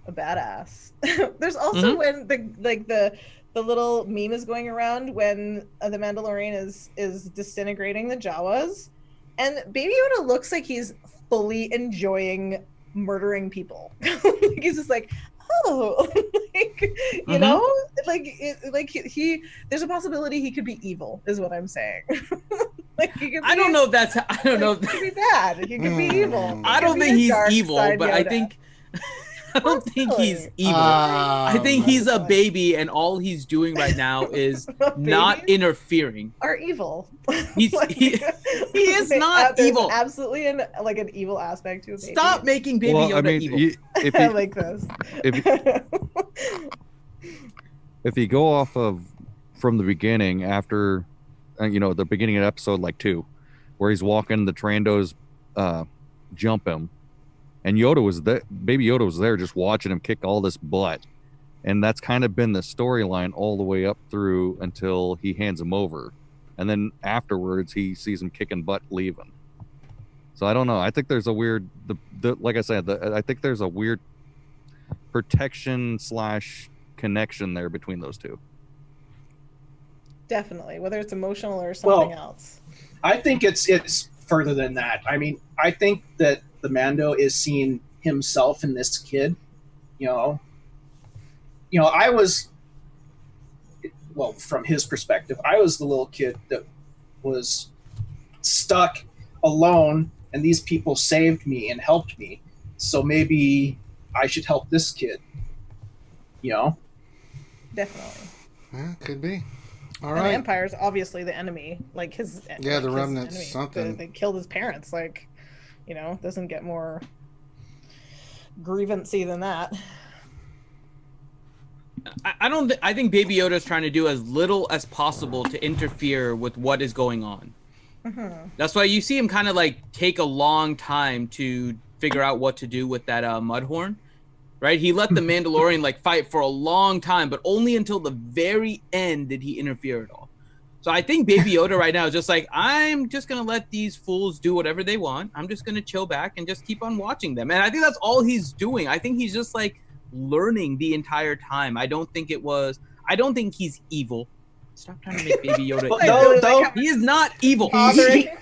a badass. There's also when the little meme is going around when the Mandalorian is disintegrating the Jawas, and Baby Yoda looks like he's fully enjoying murdering people. Like, he's just like, oh, like, you know, like he there's a possibility he could be evil, is what I'm saying. Like, he could be, I don't know if that's, I don't know. He could be bad. He could be evil. I don't think he's evil, but Yoda. I don't think he's evil. I think he's a baby, and all he's doing right now is not interfering. Are evil. He is not evil. Absolutely an evil aspect to a baby. Stop making Baby Yoda evil. I like this. If you go off of from the beginning, after the beginning of episode 2, where he's walking, the Trandos jump him. And Yoda was there. Baby Yoda was there, just watching him kick all this butt, and that's kind of been the storyline all the way up through until he hands him over, and then afterwards he sees him kicking butt, leaving. So I don't know. I think there's a weird, like I said, I think there's a weird protection / connection there between those two. Definitely, whether it's emotional or something else. I think it's further than that. I mean, I think that the Mando is seeing himself in this kid. I was, well, from his perspective, I was the little kid that was stuck alone, and these people saved me and helped me. So maybe I should help this kid. Definitely. Yeah, could be. All and right. The Empire's obviously the enemy. Like his. Yeah, the remnants. Enemy. Something. They killed his parents. Like, doesn't get more grievancy than that. I think Baby Yoda is trying to do as little as possible to interfere with what is going on. Mm-hmm. That's why you see him kind of take a long time to figure out what to do with that Mudhorn, right? He let the Mandalorian fight for a long time, but only until the very end did he interfere at all. So I think Baby Yoda right now is just I'm just going to let these fools do whatever they want. I'm just going to chill back and just keep on watching them. And I think that's all he's doing. I think he's just learning the entire time. I don't think he's evil. Stop trying to make Baby Yoda evil. No. He is not evil.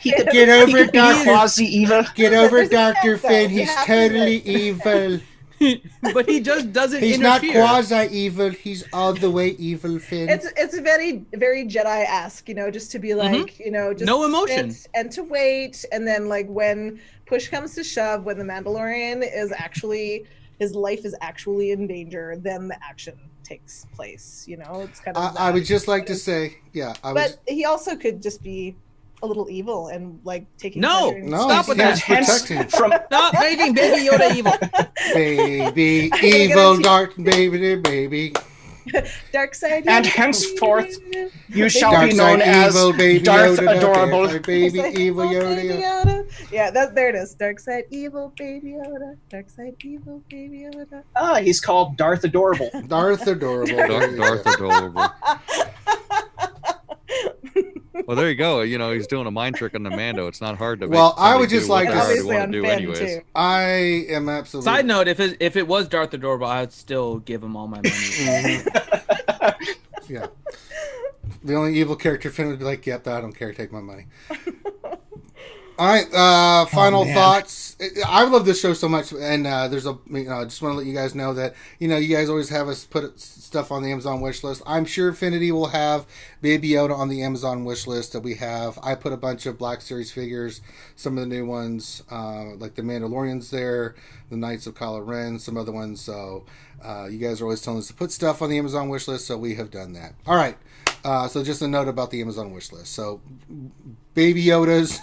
Get over Dr. Quasi-evil. Get over Dr. Finn. He's totally evil. but he just doesn't He's interfere. not quasi-evil. He's all the way evil, Finn. It's very very Jedi-esque, just to be like, just No to emotion. sit and to wait, and then like when push comes to shove, when the Mandalorian is actually his life is actually in danger, then the action takes place. It's kind of. I would just like to say, yeah. But he also could just be a little evil and like taking. No, pleasure in- No, Stop with he's that. protecting. Stop making Baby Yoda evil. Baby, gonna evil, teach- dark, baby. Dark side. And Yoda. henceforth, you shall Dark be known side as evil, baby Darth Yoda, Adorable. dark baby, Dark side evil baby Yoda. Yoda. Yeah, there it is. Dark side evil baby Yoda. Dark side evil baby Yoda. He's called Darth Adorable. Darth adorable. Darth adorable. Well, there you go. He's doing a mind trick on the Mando. It's not hard to. Well, I would somebody just do like what to- they already Obviously want on to do Finn anyways. too. I am absolutely. Side note: if it was Darth Adorable, I'd still give him all my money. Mhm. Yeah. The only evil character Finn would be like, "Yep, I don't care. Take my money." All right. Final man. thoughts. I love this show so much, and there's a. I just want to let you guys know that you guys always have us put stuff on the Amazon wish list. I'm sure Infinity will have Baby Yoda on the Amazon wish list that we have. I put a bunch of Black Series figures, some of the new ones, like the Mandalorians there, the Knights of Kylo Ren, some other ones. So you guys are always telling us to put stuff on the Amazon wish list, so we have done that. All right. So just a note about the Amazon wish list. So Baby Yodas.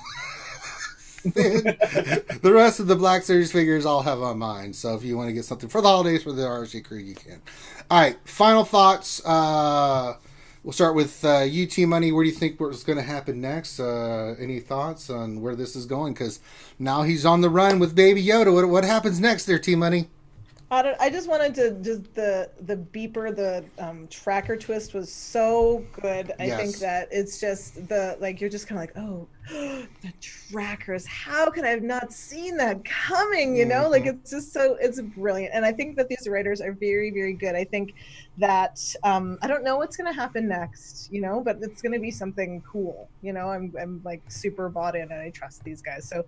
The rest of the Black Series figures I'll have on mine. So if you want to get something for the holidays for the RSG crew, you can. All right, final thoughts. We'll start with you, T-Money. Where do you think what's going to happen next? Any thoughts on where this is going? Because now he's on the run with Baby Yoda. What happens next there, T-Money? I just wanted to the beeper, the tracker twist was so good. I Yes. think that it's just you're just kind of like, oh, the trackers. How could I have not seen that coming? It's just it's brilliant. And I think that these writers are very, very good. I think that I don't know what's going to happen next, but it's going to be something cool. I'm like super bought in, and I trust these guys. So,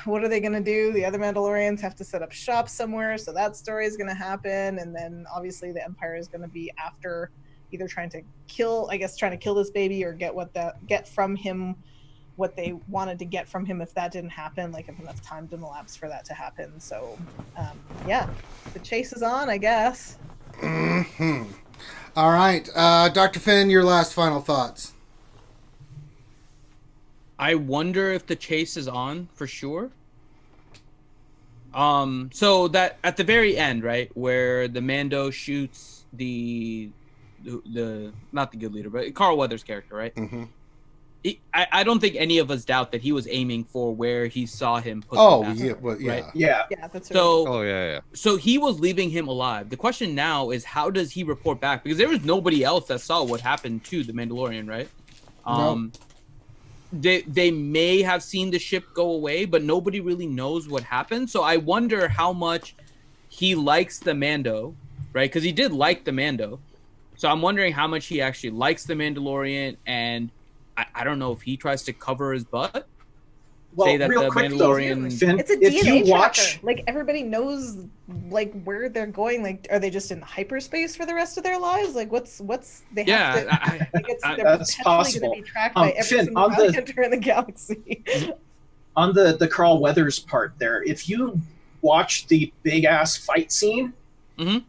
what are they going to do? The other Mandalorians have to set up shop somewhere, so that story is going to happen, and then obviously the Empire is going to be after either trying to kill this baby or get from him what they wanted to get from him. If that didn't happen, if enough time didn't elapse for that to happen. So yeah, the chase is on, I guess. Mm-hmm. All right, Dr. Finn, your last final thoughts. I wonder if the chase is on for sure. So that at the very end, right, where the Mando shoots the not the good leader, but Carl Weathers' character, right? Mm-hmm. I don't think any of us doubt that he was aiming for where he saw him put Oh, the mask, yeah, well, yeah. right? Yeah. Yeah, that's So Oh yeah. so he was leaving him alive. The question now is, how does he report back? Because there was nobody else that saw what happened to the Mandalorian, right? They may have seen the ship go away, but nobody really knows what happened. So I wonder how much he likes the Mando, right? Because he did like the Mando. So I'm wondering how much he actually likes the Mandalorian, and I don't know if he tries to cover his butt. Well, Say that real the quick though, Mandalorian- Finn, It's a if DNA you watch, tracker. Everybody knows where they're going. Are they just in hyperspace for the rest of their lives? What's they have Yeah, to they're That's potentially possible. going to be tracked by every Finn, single on the- bounty hunter in the galaxy. on the Carl Weathers part there, if you watch the big ass fight scene, Mhm.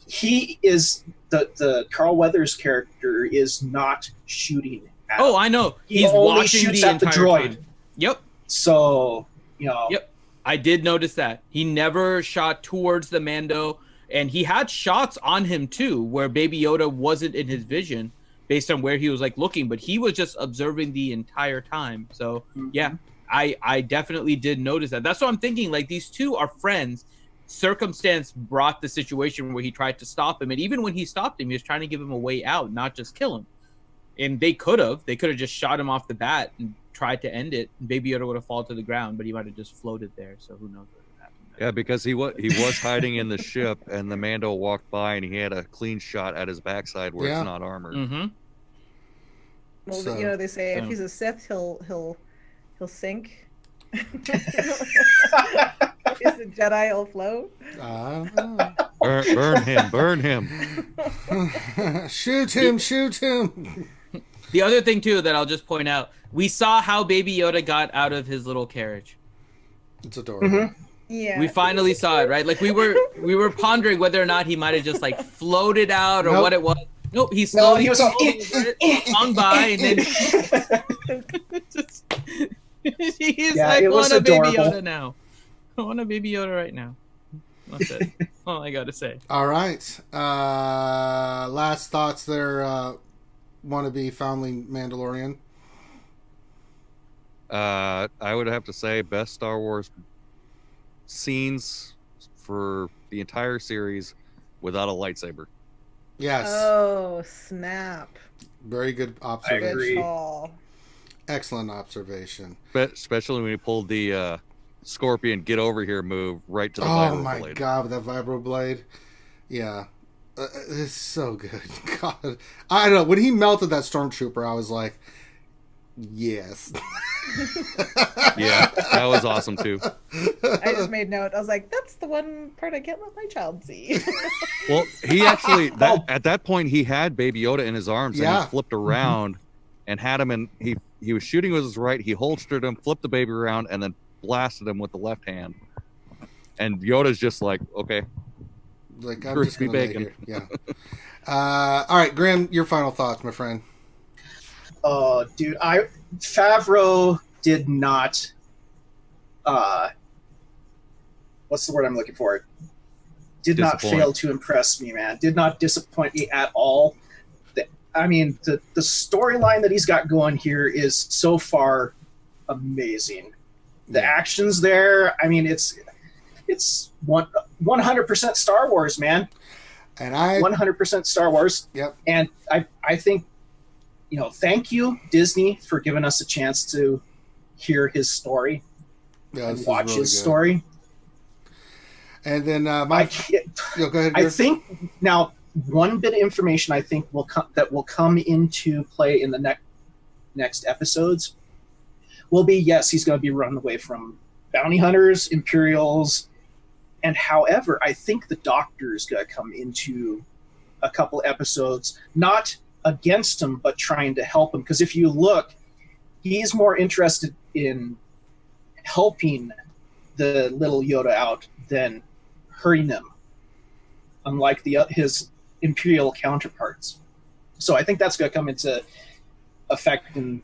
he is the Carl Weathers character is not shooting at Oh, him. I know. He He's only watching shoots the at the entire droid. time. Yep. So Yep. I did notice that. He never shot towards the Mando, and he had shots on him too, where Baby Yoda wasn't in his vision based on where he was looking, but he was just observing the entire time. So yeah, I definitely did notice that. That's what I'm thinking. These two are friends. Circumstance brought the situation where he tried to stop him, and even when he stopped him, he was trying to give him a way out, not just kill him. And they could have just shot him off the bat and tried to end it. Baby Yoda would have fallen to the ground, but he might have just floated there. So who knows what would happen. Yeah, because he was hiding in the ship, and the Mando walked by, and he had a clean shot at his backside where Yeah. it's not armored. Mm-hmm. Well, So- they say if so- he's a Sith, he'll sink. Is the Jedi all flow? Burn him. Shoot him. The other thing too that I'll just point out, we saw how Baby Yoda got out of his little carriage. It's adorable. Mm-hmm. Yeah. We finally saw it, right? Like we were pondering whether or not he might have just like floated out or what it was. Nope, he slowly he was all hung by and then he's Yeah, like, it I was want a Baby adorable. Yoda now. I want a Baby Yoda right now. That's it. All I gotta say. All right. Last thoughts there, wannabe foundling Mandalorian. I would have to say best Star Wars scenes for the entire series without a lightsaber. Yes. Oh, snap. Very good I observation. agree. Good call. Excellent observation. Especially when he pulled the Scorpion "Get over here" move right to the Oh vibro my blade. god, with that vibro blade. Yeah. It's so good. God. I don't know. When he melted that stormtrooper, I was like, yes. Yeah, that was awesome too. I just made note. I was like, that's the one part I can't let my child see. Well, he actually at that point he had Baby Yoda in his arms and he flipped around and had him, and he was shooting with his right. He holstered him, flipped the baby around, and then blasted him with the left hand. And Yoda's just like, okay, Like, I'm just crispy gonna lay bacon. here. Yeah. All right, Graham, your final thoughts, my friend. Oh, dude, Favreau did not. What's the word I'm looking for? Did not Disappoint. fail to impress me, man. Did not disappoint me at all. I mean, the storyline that he's got going here is so far amazing. The actions there, I mean, it's 100% Star Wars, man. And I 100% Star Wars. Yep. And I think, thank you, Disney, for giving us a chance to hear his story and watch his story. And then go ahead. I think now one bit of information I think will come into play in the next episodes will be, yes, he's going to be running away from bounty hunters, Imperials, and however, I think the Doctor is going to come into a couple episodes, not against him, but trying to help him. Because if you look, he's more interested in helping the little Yoda out than hurting him, unlike his Imperial counterparts. So I think that's going to come into effect in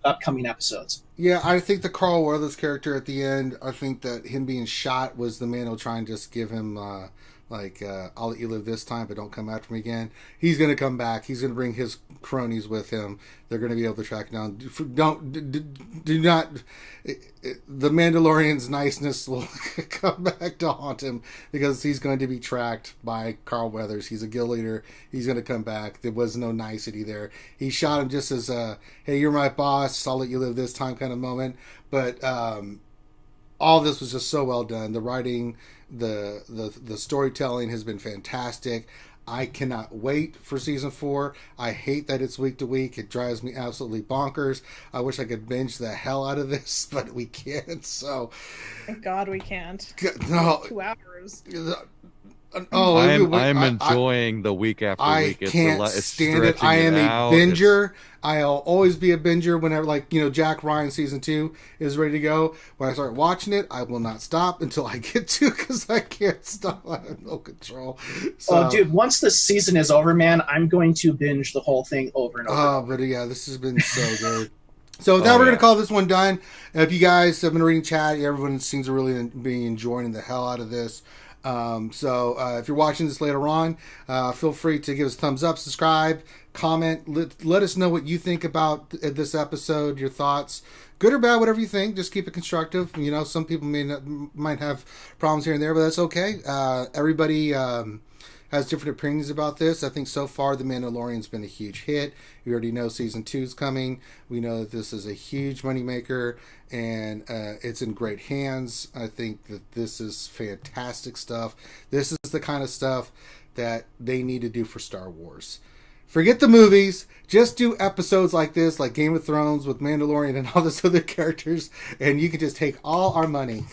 upcoming episodes. Yeah, I think the Carl Weathers character at the end, I think that him being shot was the Mando trying to just give him, I'll let you live this time, but don't come after me again. He's going to come back. He's going to bring his cronies with him. They're going to be able to track down. Do not. The Mandalorian's niceness will come back to haunt him because he's going to be tracked by Carl Weathers. He's a guild leader. He's going to come back. There was no nicety there. He shot him just as hey, you're my boss, I'll let you live this time kind of moment. But all this was just so well done. The writing, the storytelling has been fantastic. I cannot wait for season 4. I hate that it's week to week. It drives me absolutely bonkers. I wish I could binge the hell out of this, but we can't. So, Thank God we can't. no. 2 hours. Oh, I'm enjoying the week after week. I can't it's stand it. I am a binger. I'll always be a binger whenever, Jack Ryan season 2 is ready to go. When I start watching it, I will not stop until I get to, because I can't stop. I have no control. So, dude, once the season is over, man, I'm going to binge the whole thing over and over. Oh, but yeah, this has been so good. So with that, we're going to call this one done. If you guys have been reading chat, everyone seems to really be enjoying the hell out of this. So if you're watching this later on, feel free to give us a thumbs up, subscribe, comment, let us know what you think about this episode, your thoughts, good or bad, whatever you think. Just keep it constructive. Some people might have problems here and there, but that's okay. Everybody has different opinions about this. I think so far The Mandalorian's been a huge hit. We already know season 2 is coming. We know that this is a huge moneymaker, and it's in great hands. I think that this is fantastic stuff. This is the kind of stuff that they need to do for Star Wars. Forget the movies. Just do episodes like this, like Game of Thrones with Mandalorian and all those other characters, and you can just take all our money.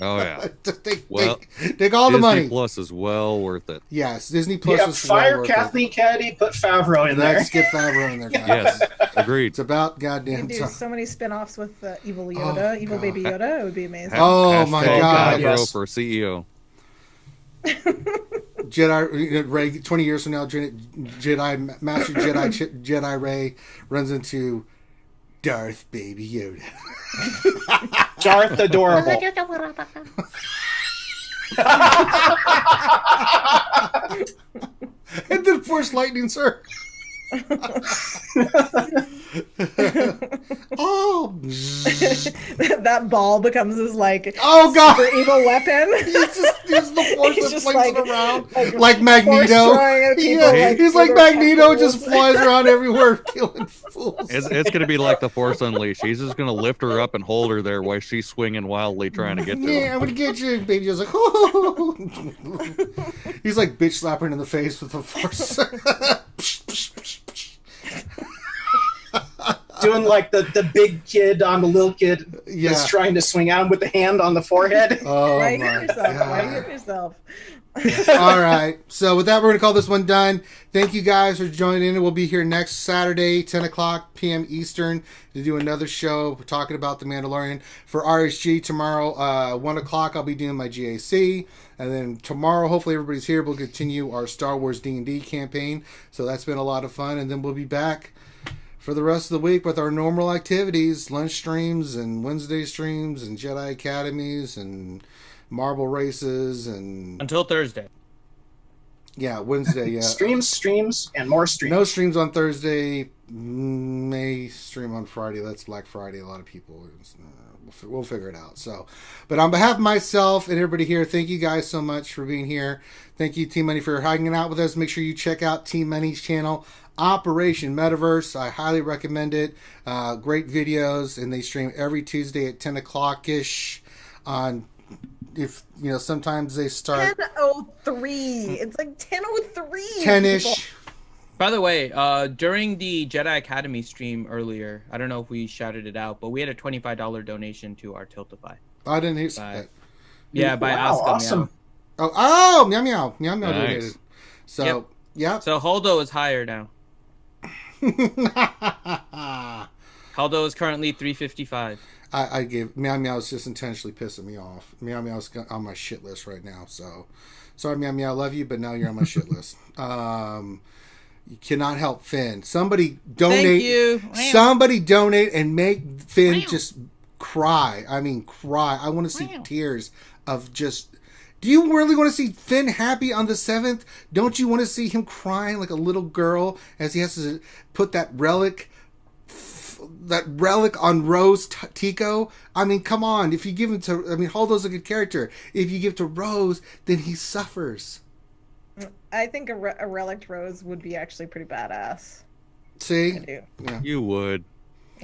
Oh yeah. Take all the money. Disney Plus is well worth it. Yes, Disney Plus is fire well worth Kathleen Kennedy, put Favreau in there. Let's get Favreau in there, guys. Yes, agreed. It's about You goddamn can do time. so many spin-offs with evil Yoda, evil God. baby Yoda. It would be amazing. Oh my God! Favreau yes. for CEO. Jedi Ray 20 years from now, Jedi Master Jedi Ray runs into Darth Baby Yoda. Darth Adorable. And then Force Lightning, sir. Oh, That ball becomes his oh God! super evil weapon. He's the force He's that just flings it around like like Magneto. throwing at people, Yeah, like, he's like through Magneto, tentacles. just flies around everywhere, killing fools. It's gonna be like the Force Unleashed. He's just gonna lift her up and hold her there while she's swinging wildly trying to get to Yeah, him. I'm gonna get you. Baby Joe's like, oh. He's like bitch slapping her in the face with the force. Doing like the big kid on the little kid Yeah. that's trying to swing at him with the hand on the forehead. Oh Why my hit yourself? Why God. hit yourself? All right. So with that, we're going to call this one done. Thank you guys for joining in. We'll be here next Saturday, 10 o'clock p.m. Eastern, to do another show. We're talking about The Mandalorian. For RSG tomorrow, 1 o'clock, I'll be doing my GAC. And then tomorrow, hopefully everybody's here. We'll continue our Star Wars D&D campaign. So that's been a lot of fun. And then we'll be back for the rest of the week with our normal activities, lunch streams and Wednesday streams and Jedi Academies and marble races and Until Thursday. yeah, Wednesday, yeah. Streams, and more streams. No streams on Thursday. May stream on Friday. That's Black Friday. A lot of people. We'll figure it out. So, but on behalf of myself and everybody here, thank you guys so much for being here. Thank you, Team Money, for hanging out with us. Make sure you check out Team Money's channel, Operation Metaverse. I highly recommend it. Great videos, and they stream every Tuesday at 10 o'clock ish. On if you know, sometimes they start 10:03. It's like 10:03. 10 ish. By the way, during the Jedi Academy stream earlier, I don't know if we shouted it out, but we had a $25 donation to our Tiltify. I didn't hear By- that. Yeah, by Wow, Asuka awesome. Oh, meow meow meow meow. Nice. Donated. So Yep. yeah. So Holdo is higher now. Holdo is currently 355. I gave Meow Meow's just intentionally pissing me off. Meow Meow's on my shit list right now. So sorry, Meow Meow, I love you, but now you're on my shit list. You cannot help Finn. Somebody donate. Thank you. Somebody donate and make Finn just cry. I mean, cry. I want to see tears of just. Do you really want to see Finn happy on the 7th? Don't you want to see him crying like a little girl as he has to put that relic on Rose Tico? I mean, come on. If you give him to, I mean, Holdo's a good character. If you give to Rose, then he suffers. I think a relic Rose would be actually pretty badass. See? I do. Yeah. You would.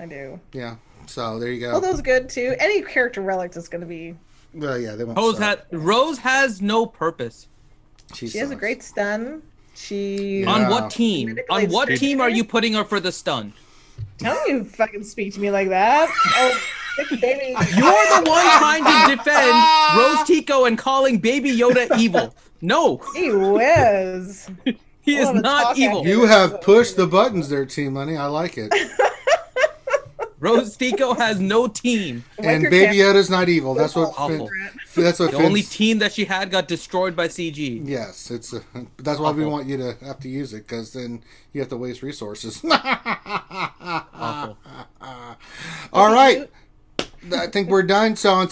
I do. Yeah. So there you go. Holdo's good too. Any character relic is going to be. Well, yeah, they won't. Rose has no purpose. She has a great stun. She. Yeah. On what team? On Manipulates what her. team are you putting her for the stun? Don't you fucking speak to me like that. Oh, baby. You're the one trying to defend Rose Tico and calling Baby Yoda evil. No, He whiz. he is We'll have a not talk evil. after. You have pushed the buttons there, Team Money. I like it. Rose Tico has no team. And your Baby camera. Yoda's not evil. That's what. Awful. That's what. The only Finn's- team that she had got destroyed by CG. Yes, that's why we Awful. want you to have to use it, because then you have to waste resources. Awful. All right. I think we're done. So on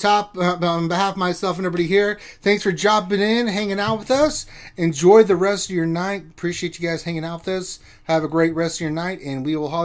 behalf of myself and everybody here, thanks for jumping in, hanging out with us. Enjoy the rest of your night. Appreciate you guys hanging out with us. Have a great rest of your night, and we will holler at you